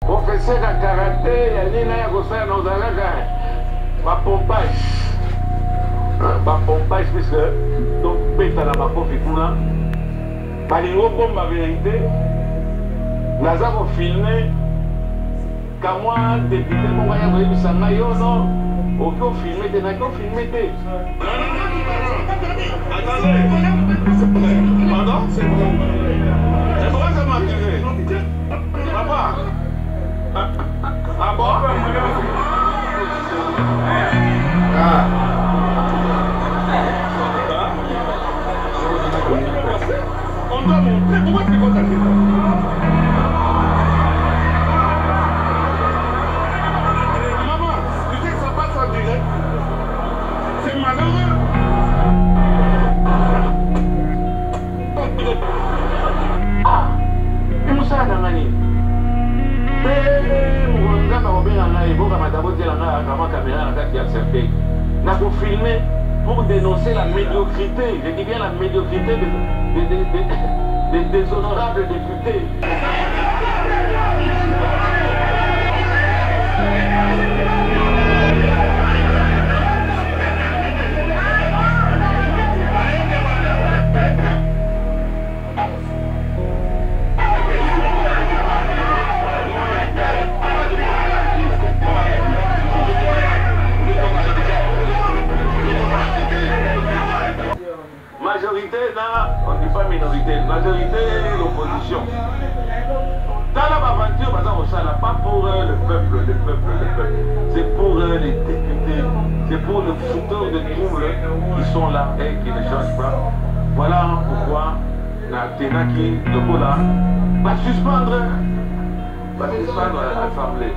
Professeur de karaté, il y a un pompage. Pompage, puisque donc péta la mapof et tout là. Balingo bombe la vérité. Naza ko filmer. Quand moi, député, mon voyage, vous avez ça, non. Aucun filmé, t'es d'accord, filmé, t'es. Attendez. Pardon? C'est pourquoi ça m'a tiré? Papa? Ah bon? On doit montrer. Pourquoi tu comptes à ça? C'est malheureux. Ah, et Moussa Nangani. Filmer pour dénoncer la médiocrité, je dis bien la médiocrité des honorables députés. Majorité, là, on ne dit pas minorité, majorité, l'opposition. Dans l'aventure, par exemple, ça n'a pas pour le peuple. C'est pour les députés, c'est pour les fouteurs de troubles qui sont là et qui ne changent pas. Voilà pourquoi la Tenaki, le Bola, va suspendre l'Assemblée.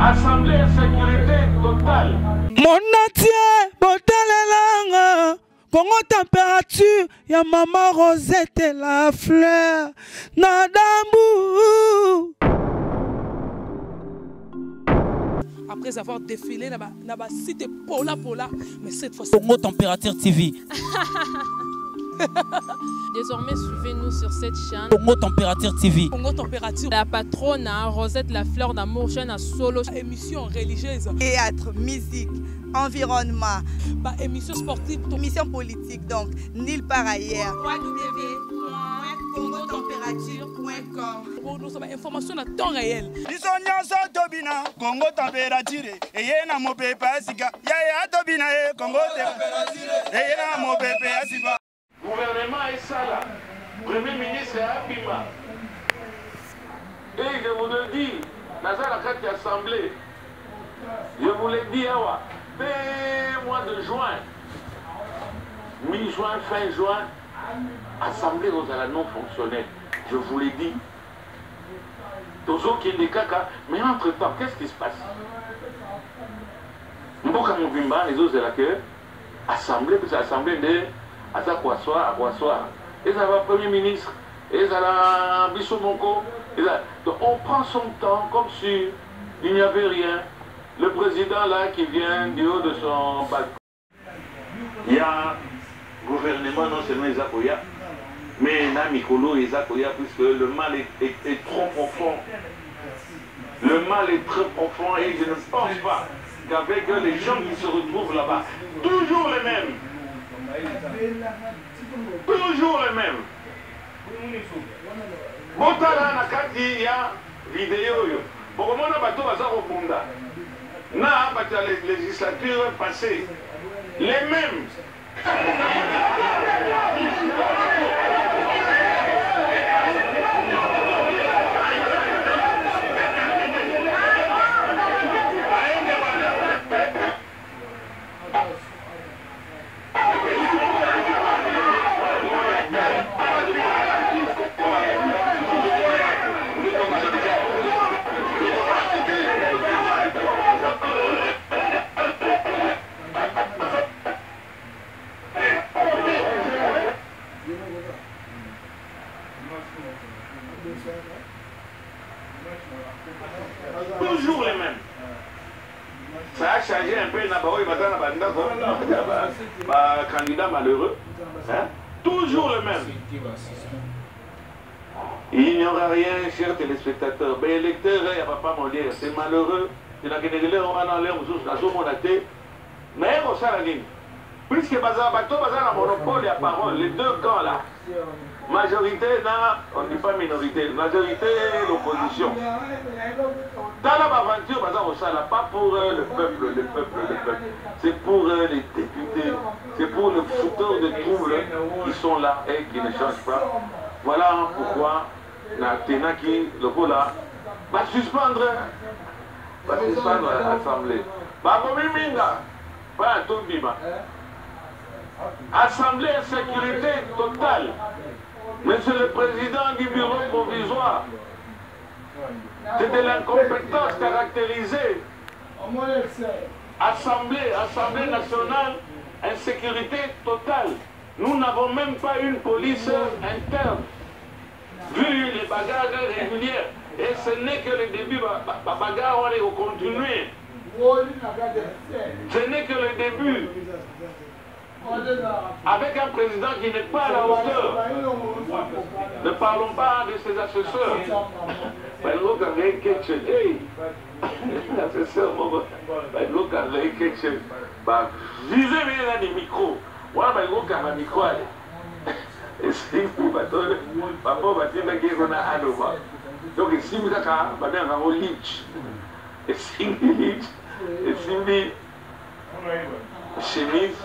Assemblée en sécurité totale. Mon atier, botalelanga, Congo température, ya maman Rosette et la fleur, Nadambu. Après avoir défilé dans ma cité Pola, mais cette fois-ci. Congo Température TV. Désormais, suivez-nous sur cette chaîne. Congo Température TV. Congo Température. La patronne, Rosette La Fleur d'Amour, chaîne à solo. Émission religieuse. Théâtre, musique, environnement. Émission sportive. Émission politique, donc, nulle part ailleurs. www.congotempérature.com. Nous avons information à temps réel. Congo Température. Et y a mon pépé Asika. Yaya Tobina, Congo Température. Et y a mon pépé Asika. Gouvernement est ça là. Premier ministre est Abima. Et je vous le dis, dans la carte assemblée, je vous l'ai dit, dès mois de juin, mi-juin, fin juin, assemblée aux non fonctionnelle. Je vous l'ai dit. Tozo qui est des caca, mais entre-temps, qu'est-ce qui se passe? Mboka Mobimba, les autres de la queue, assemblée, puis assemblée de. À ça quoi soir, et ça va Premier ministre, et ça va Bissomoko. Donc on prend son temps comme si il n'y avait rien. Le président là qui vient du haut de son balcon. Il y a gouvernement non seulement Ezakoya, mais Namikolo et Ezakoya, puisque le mal est trop profond. Le mal est très profond et je ne pense pas qu'avec les gens qui se retrouvent là-bas, toujours les mêmes. Toujours les mêmes. Botala na kati ya vidéo yo. Bokomona bato baza kopunda. Na bata les législatures passées. Les mêmes. Toujours les mêmes. Ça a changé un peu, candidat malheureux. Hein? Toujours le même. Il n'y aura rien, chers téléspectateurs. Mais électeurs, il n'y a pas mon dire, c'est malheureux. Il y a des gens qui ont l'air de mais on s'en a dit. Puisque Bazar Bateau, Bazar a monopole et à parole, les deux camps là. Majorité, on ne dit pas minorité, majorité, l'opposition. Dans l'aventure, Bazar au Sala, pas pour le peuple. C'est pour les députés, c'est pour les fouteurs de troubles qui sont là et qui ne changent pas. Voilà pourquoi Tenaki, le coup là, va suspendre l'Assemblée. Pas un tout bima. Assemblée en sécurité totale. Monsieur le Président du bureau provisoire, c'est de l'incompétence caractérisée. Assemblée nationale en sécurité totale. Nous n'avons même pas une police interne. Vu les bagarres régulières. Et ce n'est que le début, bagarre, on va continuer. Ce n'est que le début. Avec un président qui n'est pas à la hauteur. Ne parlons pas de ses assesseurs. Visez bien des micros. Voilà, un micro. Et si vous battez, papa va dire qu'on a à l'ouvert. Donc, si vous avez un lich, et si vous lich, et si vous chemise,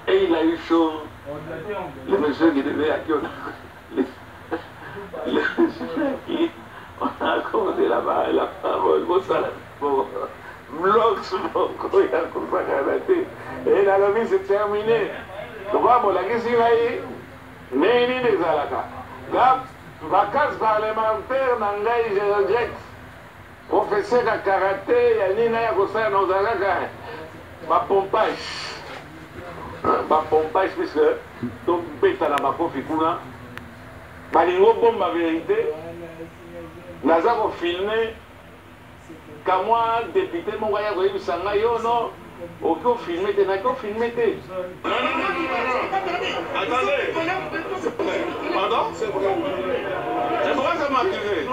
et il a eu chaud. Le monsieur qui devait accueillir, le monsieur qui, on a accordé la parole, vous savez, pour bloc sur mon corps, il a compris. Et la vie c'est terminé. Donc, voilà, la question est, mais il est des alaka. Vacances parlementaires, je regrette. Professeur de karaté, il y a un pompage. Pompage, puisque ton bête à la macoficuna. Balingo bombe la vérité. Nazar filmé. Quand moi, député, mon voyage, vous savez, non. Aucun filmé, t'es d'accord, filmé, t'es. Non. Attendez. Pardon? C'est pourquoi ça m'a activé?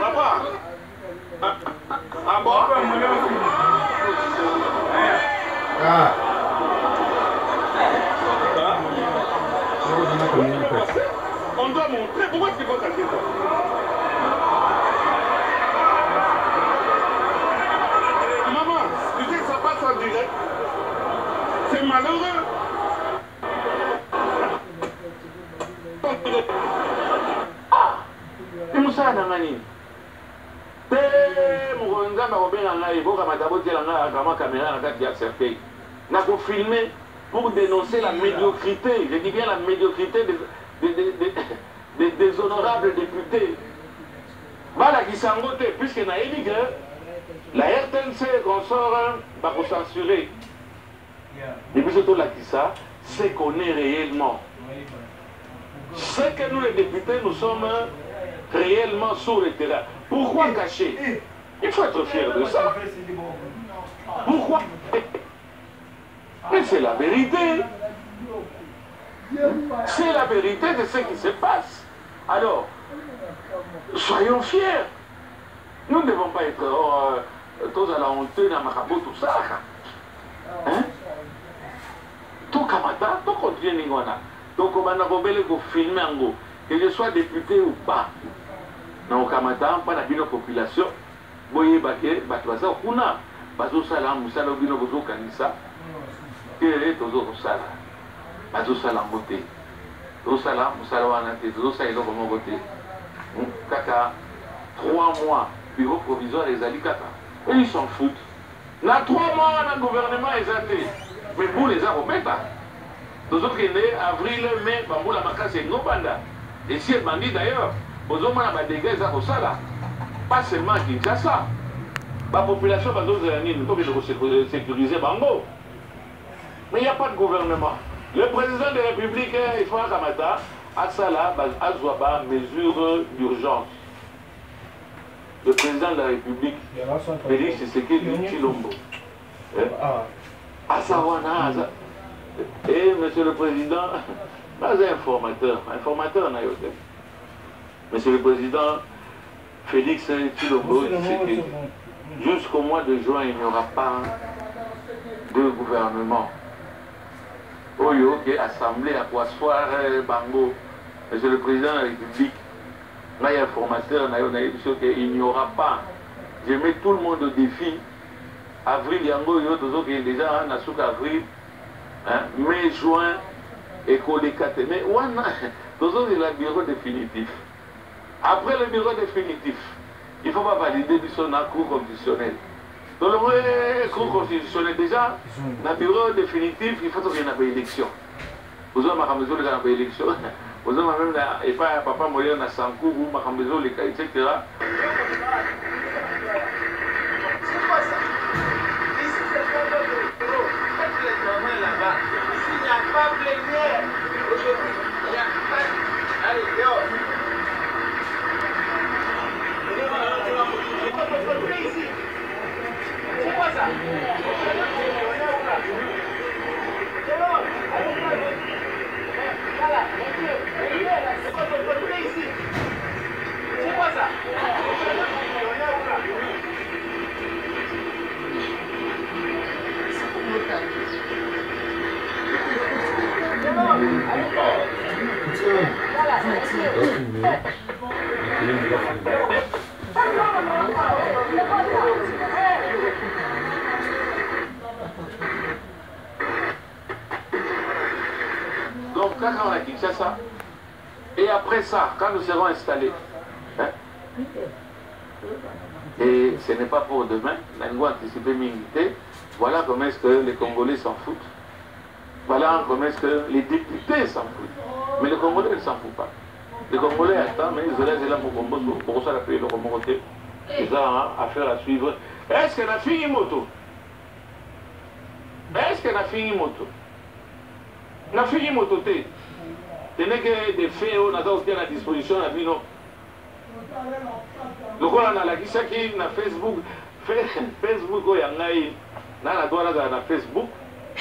Papa? Ah bon? On doit montrer. Pourquoi est-ce qu'il faut cacher ça? Maman, tu sais que ça passe en direct. C'est malheureux. Ah! Et Moussa Nangani. Mouronza m'a robé dans la époque, à ma caméra, n'a pas filmé pour dénoncer la médiocrité. Je dis bien la médiocrité des honorables députés. Voilà qui s'en vote, puisque n'a dit que la RTNC consort va vous censurer. Et puis surtout la Kissa, c'est qu'on est réellement. C'est que nous les députés, nous sommes réellement sur le terrain. Pourquoi cacher? Il faut être fier de ça. Pourquoi? Mais c'est la vérité. C'est la vérité de ce qui se passe. Alors, soyons fiers. Nous ne devons pas être tous à la honteux dans Marabou, tout ça. Hein? Tout Kamata, tout continue Ningwana. Donc, on va filmer en gros. Que je sois député ou pas. Dans le Kamata, pas la population. Boye Baké, Batwaza, Kuna. Bazo Salam, Moussala, Bino Bozo Kanissa. Que Tozo Sala. Bazo Salam Boté. Tozo Salam, Moussala Wanate, Tozo Saïdo comment voter. Kaka, 3 mois, bureau provisoire les Alicata. Et ils s'en foutent. Dans 3 mois, le gouvernement est athée. Mais vous les aromètes. Nous autres qui sont nés avril, mai, Bambou la Maca, c'est Nobanda. Et si elle bandit d'ailleurs, vous avez des dégâts à Rosala. Pas seulement Kinshasa. La population va nous sécuriser Bango. Mais il n'y a pas de gouvernement. Le président de la République, il faut un Kamata, à Sala, à Zouaba, mesure d'urgence. Le président de la République, Félix Tshisekedi Tshilombo. À Sawana, et monsieur le président, là, c'est informateur. Informateur, on a eu. Monsieur le Président Félix Tshilombo Tshisekedi, jusqu'au mois de juin, il n'y aura pas de gouvernement. Oyo, qui est assemblée à quoi soir, Bango, Monsieur le Président de la République, il y a informateur, il n'y aura pas. Je mets tout le monde au défi. Avril, Yango, qui est déjà en Asuka avril, mai, juin, et Kolekate. Mais c'est le bureau définitif. Après le bureau définitif, il ne faut pas valider son cours constitutionnel. Dans le cours constitutionnel, déjà, dans le bureau définitif, il faut qu'il y ait une élection. Vous avez une élection. Vous avez même papa Moyen à Sankou, vous avez les cas, etc. S'il n'y a pas plénière, aujourd'hui, il n'y a pas. Allez, dehors. C'est quoi ça? C'est quoi ça? Donc, quand on a dit ça, et après ça, quand nous serons installés, et ce n'est pas pour demain, nous anticiper milité, voilà comment est-ce que les Congolais s'en foutent. Voilà comment est-ce que les députés s'en foutent. Mais les Congolais ne s'en foutent pas. Les Congolais attendent, mais ils sont là pour ça la paix, le remonter. Ils ont affaire à suivre. Est-ce qu'on a fini moto? Est-ce qu'on a fini moto? On a fini moto. Ce n'est que des faits, on a à la disposition, on a vu non. Donc on a la qui na Facebook, Facebook, il y a na droit na Facebook,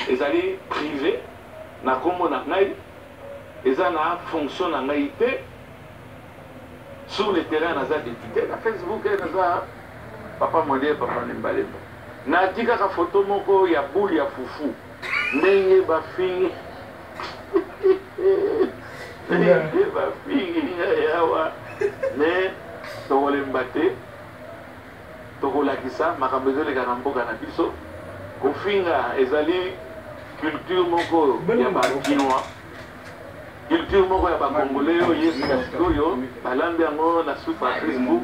ils allaient privé, na comme na ngai, ils ont na fonction na ngaïté sur le terrain na député, na Facebook na papa modèle, papa Nimbale. Na tika ka photo moko ya boule ya fufu, ndenge ba fini. Ndenge ba fini yawa. Mais tokole mbate tokolakisa makambo ezoleka na mboka na biso kofinga ezali culture moko ya bakinois, culture moko ya bakongolais oyo yesu kasikoyo balambi yango na soupe à Facebook.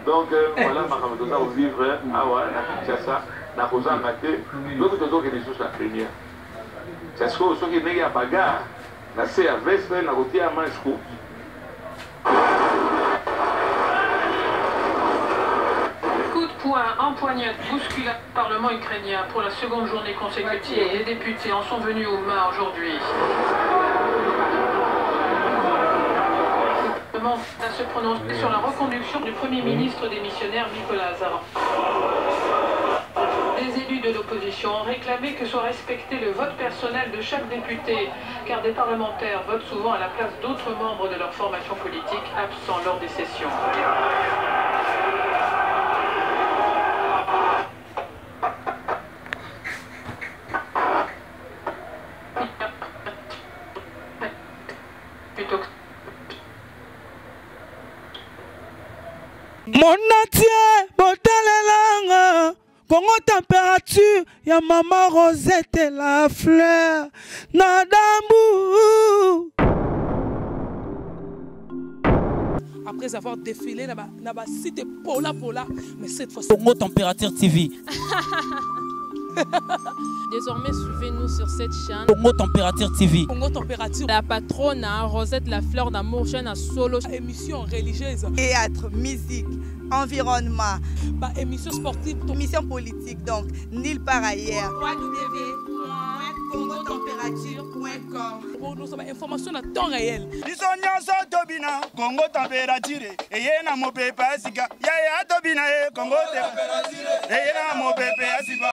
Donc voilà makambo toza kovivre awa na Kinshasa na kozanga te loki tozokende lisusu na première sasiko soki ndenge ya bagare na se ya veste na kotia manche courte. Empoignade bousculade du Parlement ukrainien pour la seconde journée consécutive. Les députés en sont venus aux mains aujourd'hui. Le Parlement va se prononcer sur la reconduction du Premier ministre démissionnaire Nicolas Azaran. Les élus de l'opposition ont réclamé que soit respecté le vote personnel de chaque député, car des parlementaires votent souvent à la place d'autres membres de leur formation politique absents lors des sessions. Mon entier, botalelanga, Congo température, ya maman Rosette et la fleur, Nadambu. Après avoir défilé dans la cité Pola, mais cette fois Congo Température TV. Désormais, suivez-nous sur cette chaîne. Congo Température TV. Congo Température. La patronne Rosette la fleur d'amour, chaîne à solo. Émission religieuse. Théâtre, musique, environnement. Bah, émission sportive. Émission politique, donc nulle part ailleurs. www.congotempérature.com. Pour nous avons information à temps réel. Congo température. Et y a mon pépé, Congo température. Et y a mon pépé,